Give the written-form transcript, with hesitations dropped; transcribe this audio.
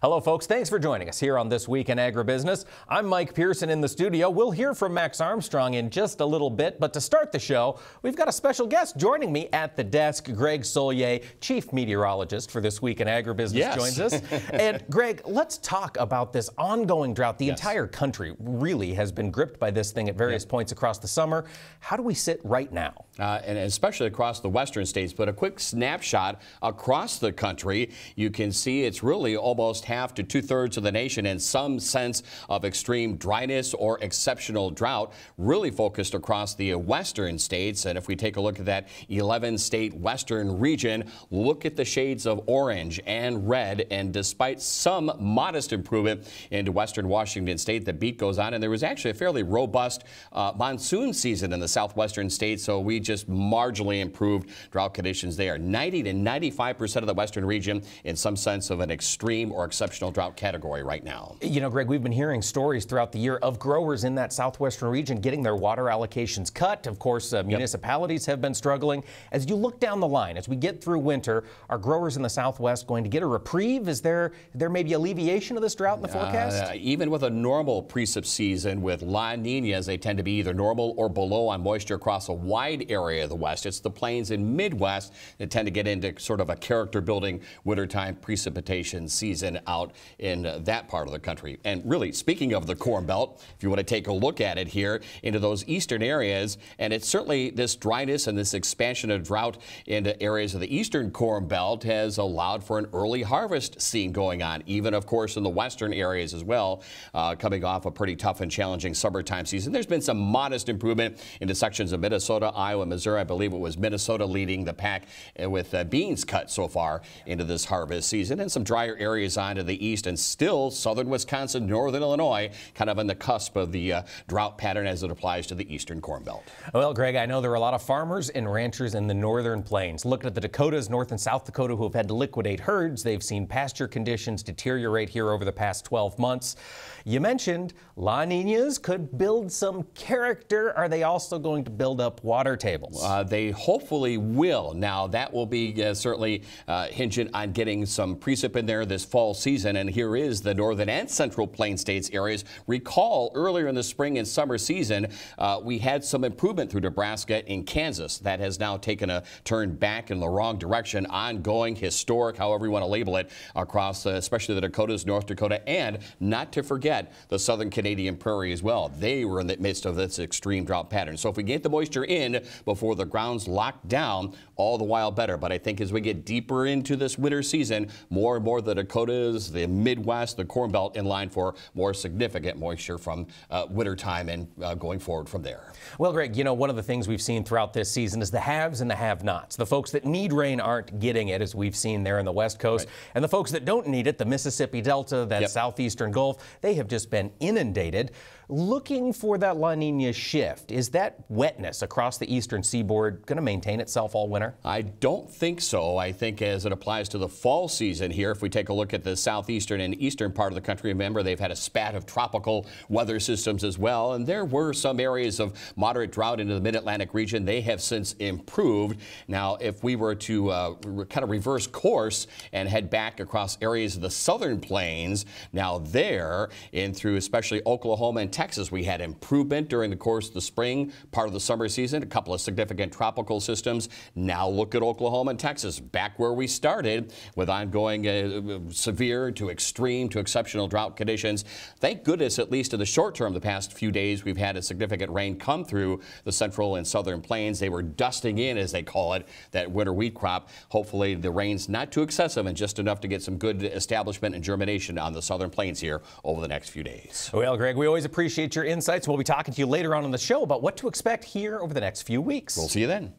Hello, folks. Thanks for joining us here on This Week in Agribusiness. I'm Mike Pearson in the studio. We'll hear from Max Armstrong in just a little bit, but to start the show, we've got a special guest joining me at the desk. Greg Solier, Chief Meteorologist for This Week in Agribusiness, joins us. And Greg, let's talk about this ongoing drought. The entire country really has been gripped by this thing at various points across the summer. How do we sit right now? And especially across the western states, but a quick snapshot across the country, you can see it's really almost half to two-thirds of the nation in some sense of extreme dryness or exceptional drought, really focused across the western states. And if we take a look at that 11-state western region, look at the shades of orange and red. And despite some modest improvement into western Washington state, the beat goes on. And there was actually a fairly robust monsoon season in the southwestern states, so we just marginally improved drought conditions there. 90 to 95% of the western region in some sense of an extreme or exceptional drought category right now. You know, Greg, we've been hearing stories throughout the year of growers in that southwestern region getting their water allocations cut. Of course, municipalities have been struggling. As you look down the line, as we get through winter, are growers in the southwest going to get a reprieve? Is there maybe alleviation of this drought in the forecast? Even with a normal precip season with La Niñas, they tend to be either normal or below on moisture across a wide area of the west. It's the plains and Midwest that tend to get into sort of a character-building wintertime precipitation season out in that part of the country. And really, speaking of the Corn Belt, if you want to take a look at it here into those eastern areas, and it's certainly this dryness and this expansion of drought into areas of the eastern Corn Belt has allowed for an early harvest scene going on, even of course in the western areas as well, coming off a pretty tough and challenging summertime season. There's been some modest improvement into sections of Minnesota, Iowa, Missouri. I believe it was Minnesota leading the pack with beans cut so far into this harvest season, and some drier areas on to the east, and still southern Wisconsin, northern Illinois, kind of on the cusp of the drought pattern as it applies to the eastern Corn Belt. Well, Greg, I know there are a lot of farmers and ranchers in the northern plains. Looking at the Dakotas, North and South Dakota, who have had to liquidate herds. They've seen pasture conditions deteriorate here over the past 12 months. You mentioned La Niñas could build some character. Are they also going to build up water tables? They hopefully will. Now, that will be certainly hinging on getting some precip in there this fall season. And here is the northern and central plain states areas. Recall earlier in the spring and summer season, we had some improvement through Nebraska and Kansas. That has now taken a turn back in the wrong direction. Ongoing, historic, however you want to label it, across especially the Dakotas, North Dakota, and not to forget the southern Canadian prairie as well. They were in the midst of this extreme drought pattern. So if we get the moisture in before the ground's locked down, all the while better. But I think as we get deeper into this winter season, more and more the Dakotas, the Midwest, the Corn Belt in line for more significant moisture from wintertime and going forward from there. Well, Greg, you know, one of the things we've seen throughout this season is the haves and the have-nots. The folks that need rain aren't getting it, as we've seen there in the West Coast. And the folks that don't need it, the Mississippi Delta, that southeastern Gulf, they have just been inundated. Looking for that La Niña shift, is that wetness across the eastern seaboard going to maintain itself all winter? I don't think so. I think as it applies to the fall season here, if we take a look at the southeastern and eastern part of the country, remember they've had a spat of tropical weather systems as well, and there were some areas of moderate drought into the mid-Atlantic region. They have since improved. Now, if we were to kind of reverse course and head back across areas of the southern plains, now there in through especially Oklahoma and Texas, we had improvement during the course of the spring, part of the summer season, a couple of significant tropical systems. Now look at Oklahoma and Texas, back where we started with ongoing severe to extreme to exceptional drought conditions. Thank goodness, at least in the short term, the past few days, we've had a significant rain come through the central and southern plains. They were dusting in, as they call it, that winter wheat crop. Hopefully the rain's not too excessive and just enough to get some good establishment and germination on the southern plains here over the next few days. Well, Greg, we always appreciate your insights. We'll be talking to you later on in the show about what to expect here over the next few weeks. We'll see you then.